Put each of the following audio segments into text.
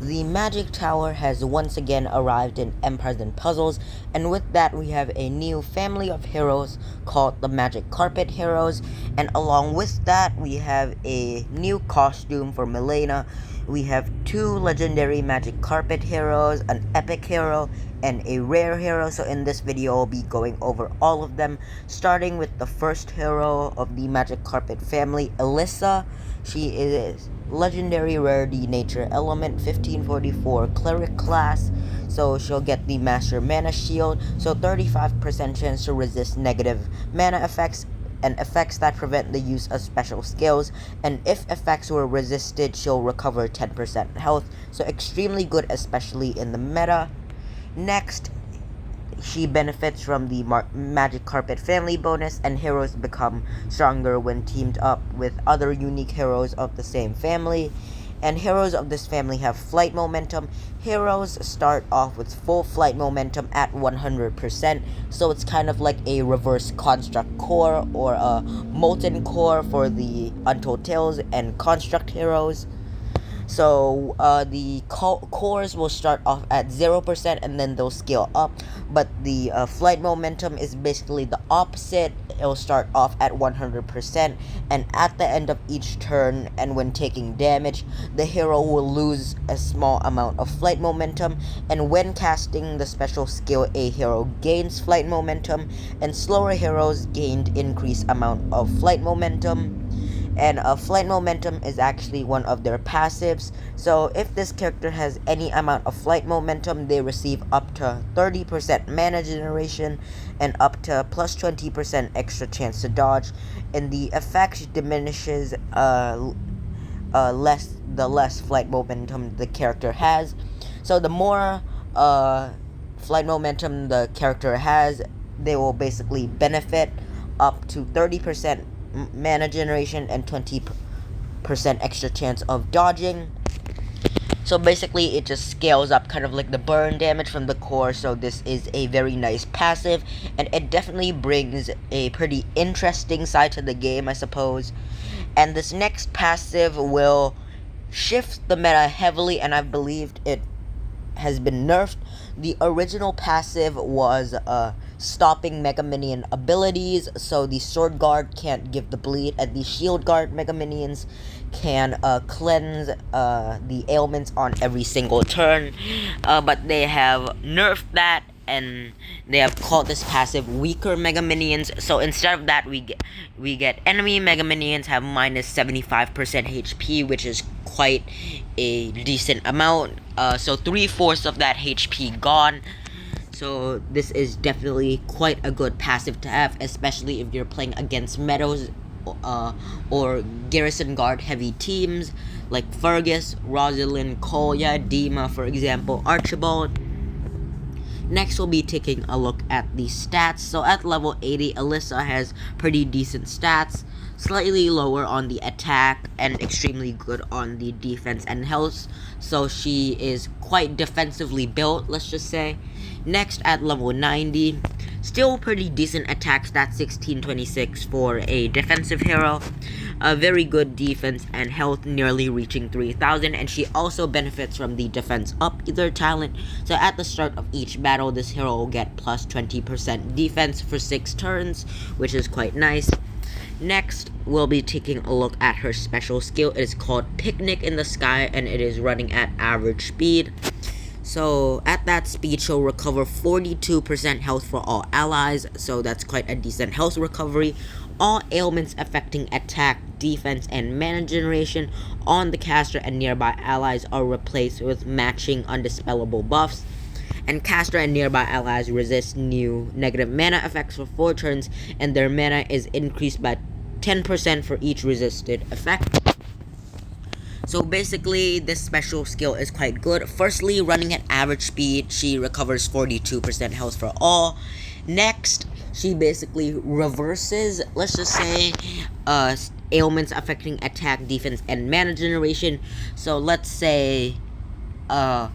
The Magic Tower has once again arrived in Empires and Puzzles, and with that we have a new family of heroes called the Magic Carpet Heroes, and along with that we have a new costume for Milena. We have two legendary Magic Carpet heroes, an epic hero, and a rare hero. So in this video I'll be going over all of them, starting with the first hero of the Magic Carpet family, Alyssa. She is legendary rarity nature element 1544 cleric class, so she'll get the master mana shield, so 35% chance to resist negative mana effects and effects that prevent the use of special skills, and if effects were resisted she'll recover 10% health, so extremely good especially in the meta. Next, she benefits from the Magic Carpet family bonus, and heroes become stronger when teamed up with other unique heroes of the same family. And heroes of this family have flight momentum. Heroes start off with full flight momentum at 100%, so it's kind of like a reverse construct core or a molten core for the Untold Tales and construct heroes. So the cores will start off at 0% and then they'll scale up, but the flight momentum is basically the opposite. It'll start off at 100%, and at the end of each turn and when taking damage, the hero will lose a small amount of flight momentum, and when casting the special skill, a hero gains flight momentum, and slower heroes gained increased amount of flight momentum. And flight momentum is actually one of their passives, so if this character has any amount of flight momentum, they receive up to 30% mana generation and up to plus 20% extra chance to dodge, and the effect diminishes the less flight momentum the character has. So the more flight momentum the character has, they will basically benefit up to 30% mana generation and 20% extra chance of dodging. So basically it just scales up, kind of like the burn damage from the core, so this is a very nice passive, and it definitely brings a pretty interesting side to the game, I suppose. And this next passive will shift the meta heavily, and I believed it has been nerfed. The original passive was stopping Mega Minion abilities, so the Sword Guard can't give the bleed, and the Shield Guard Mega Minions can cleanse the ailments on every single turn, but they have nerfed that, and they have called this passive weaker Mega Minions. So instead of that, we get enemy Mega Minions have minus 75% HP, which is quite a decent amount. So 3/4 of that HP gone. So this is definitely quite a good passive to have, especially if you're playing against Meadows or Garrison Guard heavy teams like Fergus, Rosalind, Kolya, Dima, for example, Archibald. Next, we'll be taking a look at the stats. So at level 80, Alyssa has pretty decent stats, slightly lower on the attack and extremely good on the defense and health. So she is quite defensively built, let's just say. Next, at level 90, still pretty decent attack stats, 1626 for a defensive hero. A very good defense and health, nearly reaching 3000, and she also benefits from the defense up either talent. So at the start of each battle, this hero will get plus 20% defense for 6 turns, which is quite nice. Next, we'll be taking a look at her special skill. It is called Picnic in the Sky, and it is running at average speed. So at that speed, she'll recover 42% health for all allies, so that's quite a decent health recovery. All ailments affecting attack, defense, and mana generation on the caster and nearby allies are replaced with matching undispellable buffs. And caster and nearby allies resist new negative mana effects for 4 turns, and their mana is increased by 10% for each resisted effect. So basically, this special skill is quite good. Firstly, running at average speed, she recovers 42% health for all. Next, she basically reverses, let's just say, ailments affecting attack, defense, and mana generation. So let's say our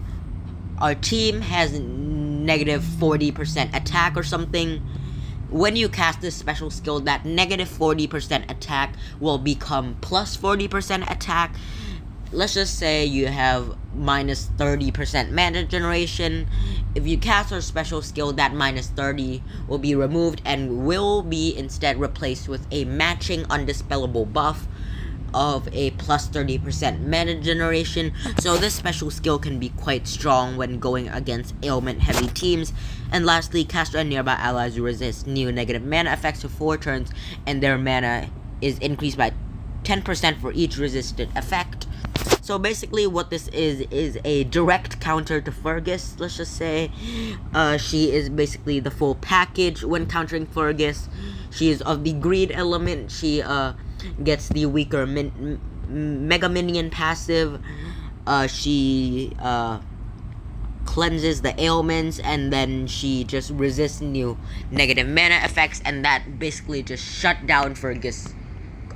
team has negative 40% attack or something. When you cast this special skill, that negative 40% attack will become plus 40% attack. Let's just say you have minus 30% mana generation. If you cast her special skill, that minus 30 will be removed and will be instead replaced with a matching undispellable buff of a plus 30% mana generation. So this special skill can be quite strong when going against ailment heavy teams. And lastly, caster and nearby allies resist new negative mana effects for 4 turns, and their mana is increased by 10% for each resisted effect. So basically what this is a direct counter to Fergus, let's just say. She is basically the full package when countering Fergus. She is of the greed element. She gets the weaker Mega Minion passive. She cleanses the ailments, and then she just resists new negative mana effects, and that basically just shut down Fergus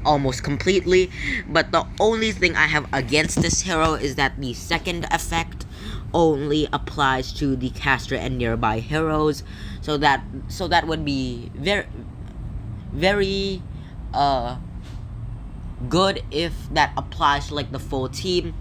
almost completely. But the only thing I have against this hero is that the second effect only applies to the caster and nearby heroes, so that would be very good if that applies to like the full team.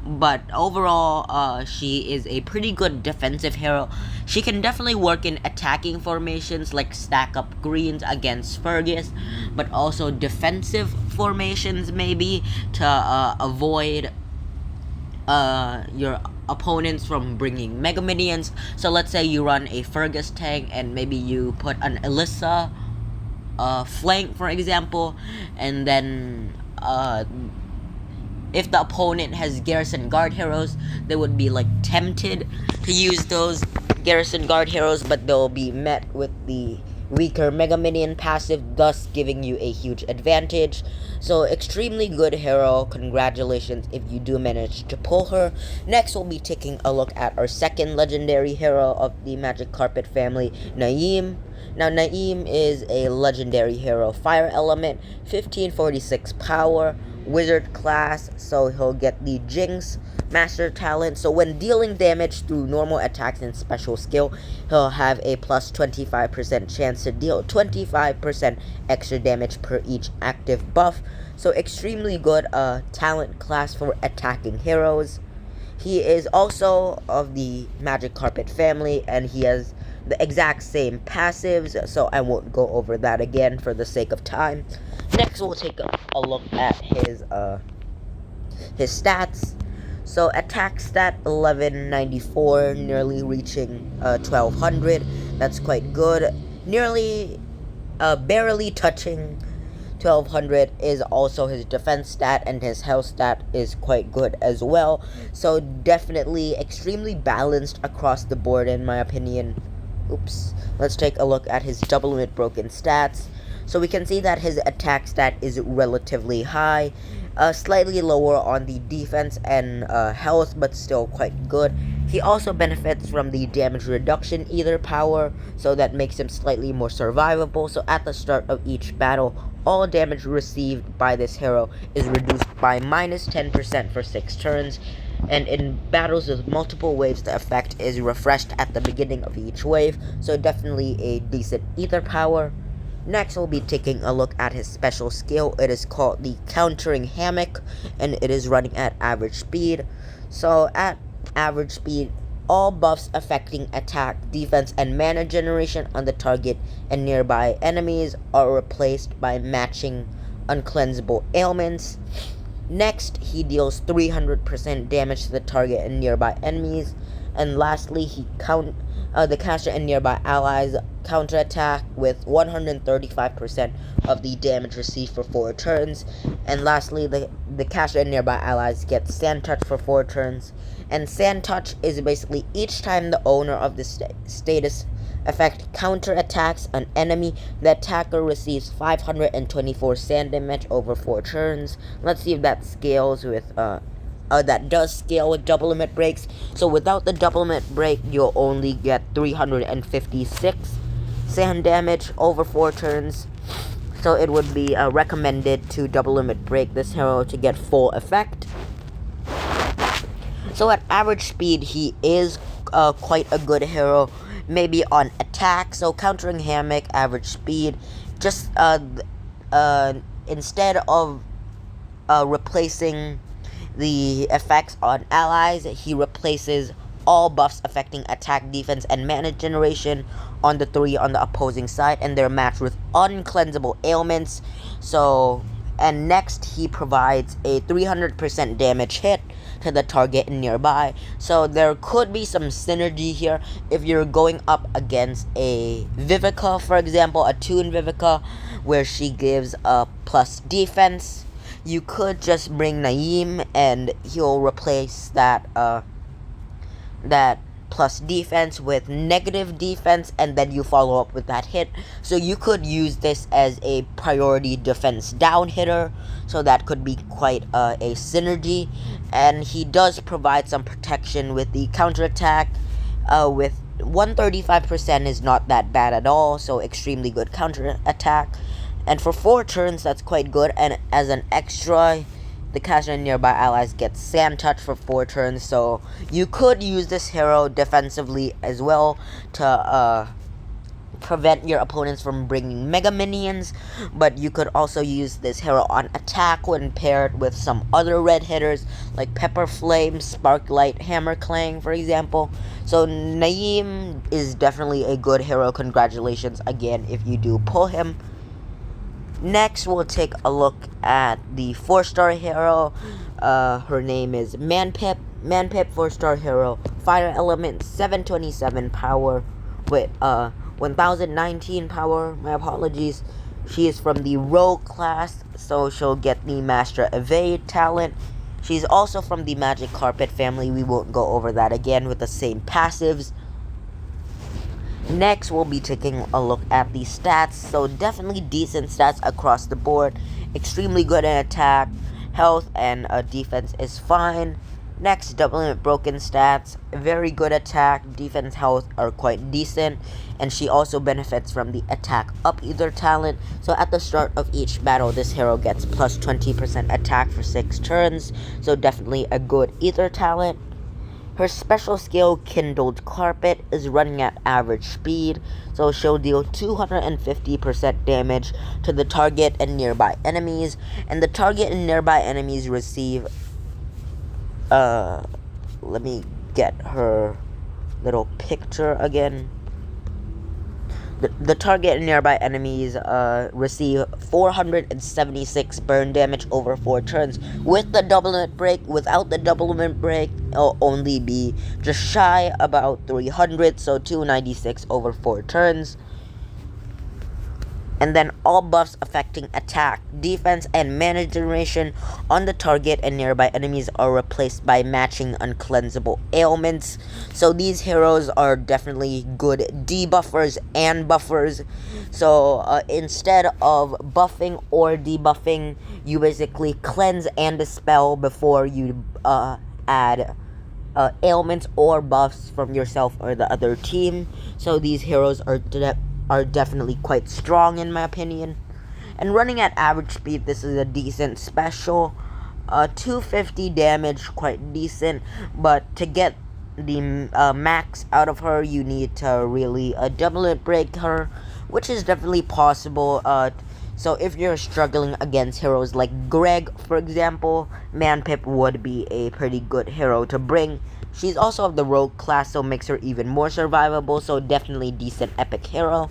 But overall, she is a pretty good defensive hero. She can definitely work in attacking formations like stack up greens against Fergus, but also defensive formations maybe to avoid your opponents from bringing Mega Minions. So let's say you run a Fergus tank and maybe you put an Elissa flank, for example, and then if the opponent has Garrison Guard heroes, they would be like tempted to use those Garrison Guard heroes, but they'll be met with the weaker Mega Minion passive, thus giving you a huge advantage. So extremely good hero. Congratulations if you do manage to pull her. Next, we'll be taking a look at our second legendary hero of the Magic Carpet family, Naeem. Now, Naeem is a legendary hero, fire element, 1546 power, wizard class, so he'll get the Jinx master talent. So when dealing damage through normal attacks and special skill, he'll have a plus 25% chance to deal 25% extra damage per each active buff. So extremely good talent class for attacking heroes. He is also of the Magic Carpet family, and he has the exact same passives, so I won't go over that again for the sake of time. Next, we'll take a look at his stats. So attack stat 1194, nearly reaching 1200. That's quite good. Nearly, barely touching 1200 is also his defense stat, and his health stat is quite good as well. So definitely extremely balanced across the board in my opinion. Oops. Let's take a look at his double limit broken stats. So we can see that his attack stat is relatively high, slightly lower on the defense and health, but still quite good. He also benefits from the damage reduction ether power, so that makes him slightly more survivable. So at the start of each battle, all damage received by this hero is reduced by minus 10% for 6 turns. And in battles with multiple waves, the effect is refreshed at the beginning of each wave, so definitely a decent ether power. Next, we'll be taking a look at his special skill. It is called the Countering Hammock, and it is running at average speed. So at average speed, all buffs affecting attack, defense, and mana generation on the target and nearby enemies are replaced by matching uncleansable ailments. Next, he deals 300% damage to the target and nearby enemies. And lastly, the caster and nearby allies counterattack with 135% of the damage received for 4 turns. And lastly, the caster and nearby allies get Sand Touch for 4 turns. And Sand Touch is basically each time the owner of the status effect counterattacks an enemy, the attacker receives 524 sand damage over 4 turns. Let's see if that scales with that does scale with double limit breaks. So without the double limit break, you'll only get 356 sand damage over 4 turns. So it would be recommended to double limit break this hero to get full effect. So at average speed, he is quite a good hero. Maybe on attack, so Countering Hammock, average speed, just instead of replacing the effects on allies, he replaces all buffs affecting attack, defense, and mana generation on the 3 on the opposing side, and they're matched with uncleansable ailments. So, and next he provides a 300% damage hit to the target nearby. So there could be some synergy here if you're going up against a Vivica, for example, a Toon Vivica, where she gives a plus defense. You could just bring Naeem and he'll replace that plus defense with negative defense, and then you follow up with that hit. So you could use this as a priority defense down hitter, so that could be quite a synergy. And he does provide some protection with the counterattack. With 135% is not that bad at all, so extremely good counterattack. And for 4 turns, that's quite good. And as an extra, the caster and nearby allies get Sand Touch for 4 turns, so you could use this hero defensively as well to prevent your opponents from bringing Mega Minions. But you could also use this hero on attack when paired with some other red hitters like Pepper Flame, Sparklight, Hammer Clang, for example. So Naeem is definitely a good hero. Congratulations again if you do pull him. Next, we'll take a look at the 4-star hero. Her name is Manpip. Manpip, 4-star hero. Fire element, 727 power with 1019 power. My apologies. She is from the Rogue class, so she'll get the Master Evade talent. She's also from the Magic Carpet family. We won't go over that again with the same passives. Next, we'll be taking a look at the stats. So definitely decent stats across the board. Extremely good in attack, health, and defense is fine. Next, Double Limit Broken stats. Very good attack, defense, health are quite decent. And she also benefits from the attack up either talent. So at the start of each battle, this hero gets plus 20% attack for 6 turns. So definitely a good ether talent. Her special skill, Kindled Carpet, is running at average speed, so she'll deal 250% damage to the target and nearby enemies, and the target and nearby enemies receive, let me get her little picture again. The target and nearby enemies receive 476 burn damage over 4 turns. With the double limit break, without the double limit break, it'll only be just shy about 300, so 296 over 4 turns. And then all buffs affecting attack, defense, and mana generation on the target and nearby enemies are replaced by matching uncleansable ailments. So these heroes are definitely good debuffers and buffers. So instead of buffing or debuffing, you basically cleanse and dispel before you add ailments or buffs from yourself or the other team. So these heroes are definitely quite strong in my opinion. And running at average speed, this is a decent special. 250 damage, quite decent, but to get the max out of her, you need to really double it break her, which is definitely possible. So if you're struggling against heroes like Greg, for example, Manpip would be a pretty good hero to bring. She's also of the Rogue class, so makes her even more survivable, so definitely decent epic hero.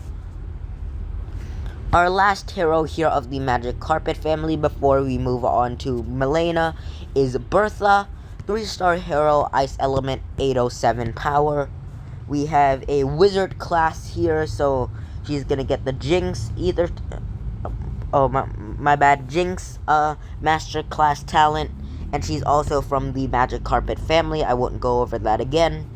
Our last hero here of the Magic Carpet family before we move on to Melena is Bertha, 3-star hero, Ice Element, 807 power. We have a Wizard class here, so she's gonna get the Jinx, Jinx Master class talent, and she's also from the Magic Carpet family. I won't go over that again.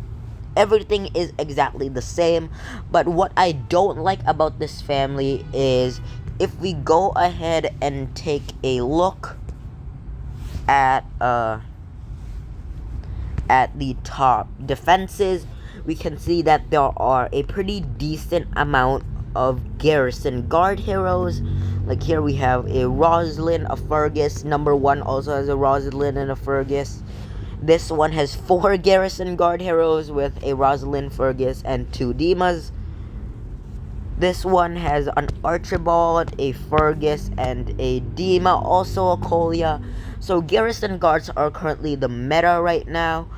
Everything is exactly the same, but what I don't like about this family is if we go ahead and take a look at the top defenses, we can see that there are a pretty decent amount of Garrison Guard heroes. Like here we have a Rosalind, a Fergus. Number 1 also has a Rosalind and a Fergus. This one has 4 Garrison Guard heroes with a Rosalind, Fergus, and 2 Dimas. This one has an Archibald, a Fergus, and a Dima, also a Kolya. So Garrison Guards are currently the meta right now,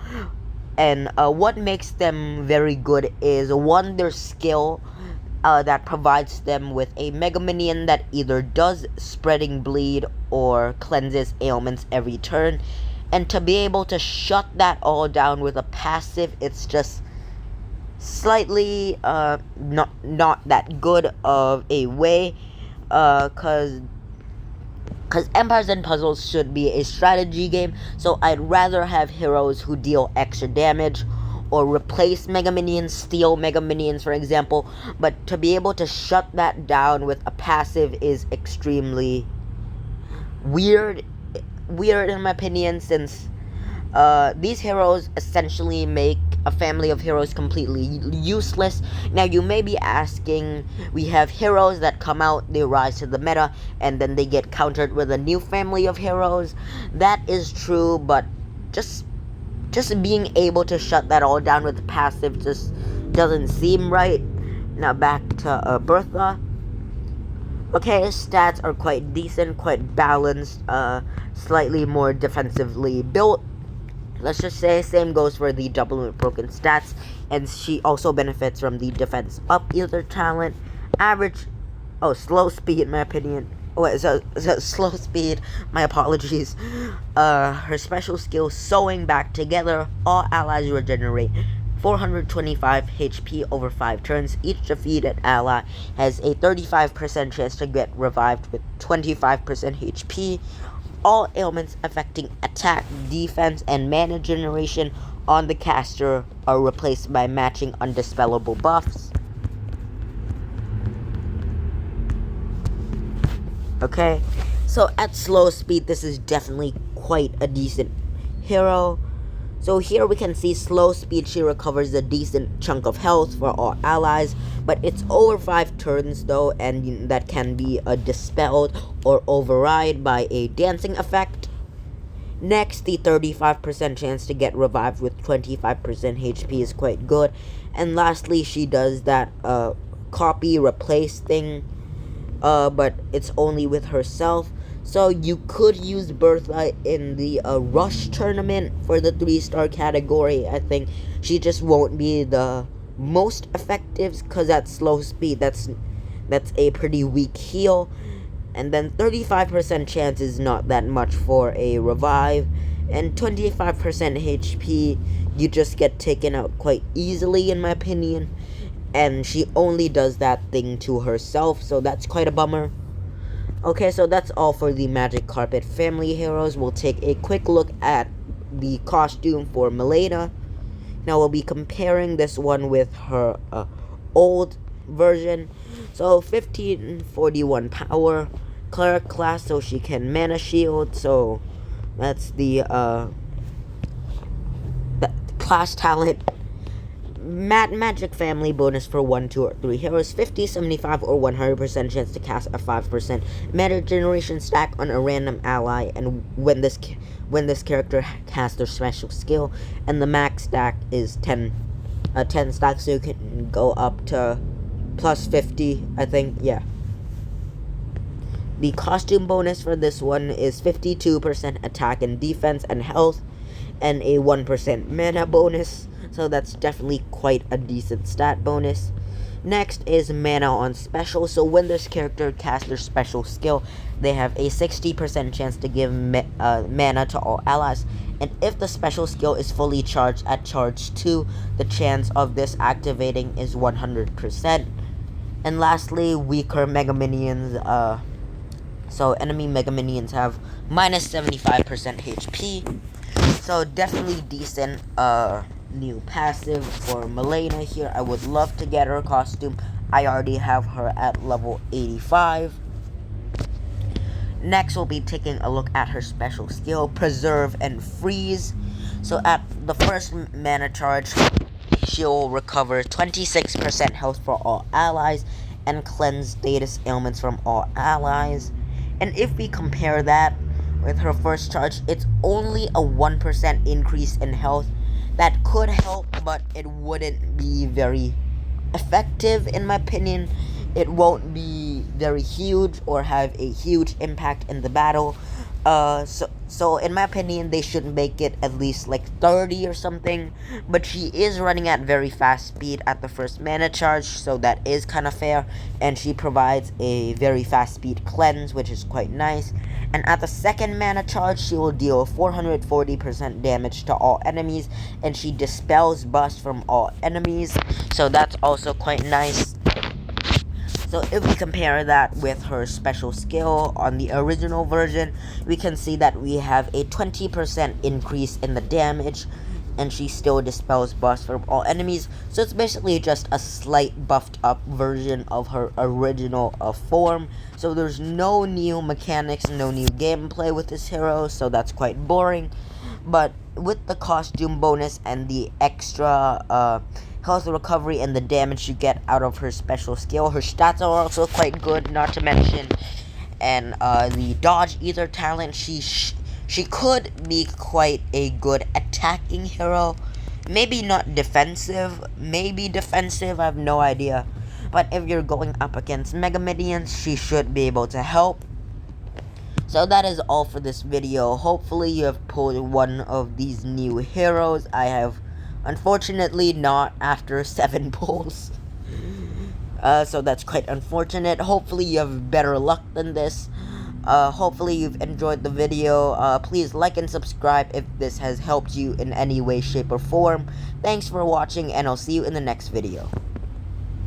and what makes them very good is one, their skill that provides them with a Mega Minion that either does Spreading Bleed or cleanses ailments every turn, and to be able to shut that all down with a passive, it's just slightly not that good of a way, cause Empires and Puzzles should be a strategy game, so I'd rather have heroes who deal extra damage or replace Mega Minions, steal Mega Minions, for example. But to be able to shut that down with a passive is extremely weird in my opinion, since these heroes essentially make a family of heroes completely useless. Now you may be asking, we have heroes that come out, they rise to the meta, and then they get countered with a new family of heroes. That is true, but just being able to shut that all down with passive just doesn't seem right. Now back to Bertha. Okay, his stats are quite decent, quite balanced, slightly more defensively built. Let's just say same goes for the double broken stats, and she also benefits from the defense up either talent. Average, slow speed in my opinion. Wait, so slow speed, my apologies. Her special skill, Sewing Back Together, all allies regenerate 425 HP over 5 turns. Each defeated ally has a 35% chance to get revived with 25% HP. All ailments affecting attack, defense, and mana generation on the caster are replaced by matching undispellable buffs. Okay, so at slow speed, this is definitely quite a decent hero. So here we can see slow speed, she recovers a decent chunk of health for all allies, but it's over 5 turns though, and that can be dispelled or override by a dancing effect. Next, the 35% chance to get revived with 25% HP is quite good. And lastly, she does that copy replace thing, but it's only with herself. So you could use Bertha in the Rush tournament for the 3-star category. I think she just won't be the most effective because at slow speed, that's a pretty weak heal. And then 35% chance is not that much for a revive, and 25% HP you just get taken out quite easily in my opinion. And she only does that thing to herself, so that's quite a bummer. Okay, so that's all for the Magic Carpet family heroes. We'll take a quick look at the costume for Melena. Now we'll be comparing this one with her old version. So 1541 power, cleric class, so she can mana shield. So that's the class talent. Magic family bonus for 1, 2, or 3 heroes, 50, 75, or 100% chance to cast a 5% mana generation stack on a random ally, and when this character casts their special skill, and the max stack is 10 stacks, so you can go up to plus 50, I think, yeah. The costume bonus for this one is 52% attack and defense and health, and a 1% mana bonus. So that's definitely quite a decent stat bonus. Next is mana on special. So when this character casts their special skill, they have a 60% chance to give mana to all allies. And if the special skill is fully charged at charge 2, the chance of this activating is 100%. And lastly, weaker Mega Minions. So enemy Mega Minions have minus 75% HP. So definitely decent new passive for Melena here. I would love to get her costume. I already have her at level 85. Next, we'll be taking a look at her special skill, Preserve and Freeze. So at the first mana charge, she'll recover 26% health for all allies and cleanse status ailments from all allies. And if we compare that with her first charge, it's only a 1% increase in health. That could help, but it wouldn't be very effective in my opinion. It won't be very huge or have a huge impact in the battle. So in my opinion, they should make it at least like 30 or something. But she is running at very fast speed at the first mana charge, so that is kind of fair. And she provides a very fast speed cleanse, which is quite nice. And at the second mana charge, she will deal 440% damage to all enemies, and she dispels bust from all enemies. So that's also quite nice. So if we compare that with her special skill on the original version, we can see that we have a 20% increase in the damage, and she still dispels bust from all enemies. So it's basically just a slight buffed up version of her original form. So there's no new mechanics, no new gameplay with this hero, so that's quite boring. But with the costume bonus and the extra health recovery and the damage you get out of her special skill, her stats are also quite good, not to mention. And the dodge ether talent, she could be quite a good attacking hero. Maybe not defensive, maybe defensive, I have no idea. But if you're going up against Mega Minions, she should be able to help. So that is all for this video. Hopefully you have pulled one of these new heroes. I have unfortunately not after 7 pulls. So that's quite unfortunate. Hopefully you have better luck than this. Hopefully you've enjoyed the video. Please like and subscribe if this has helped you in any way, shape, or form. Thanks for watching, and I'll see you in the next video.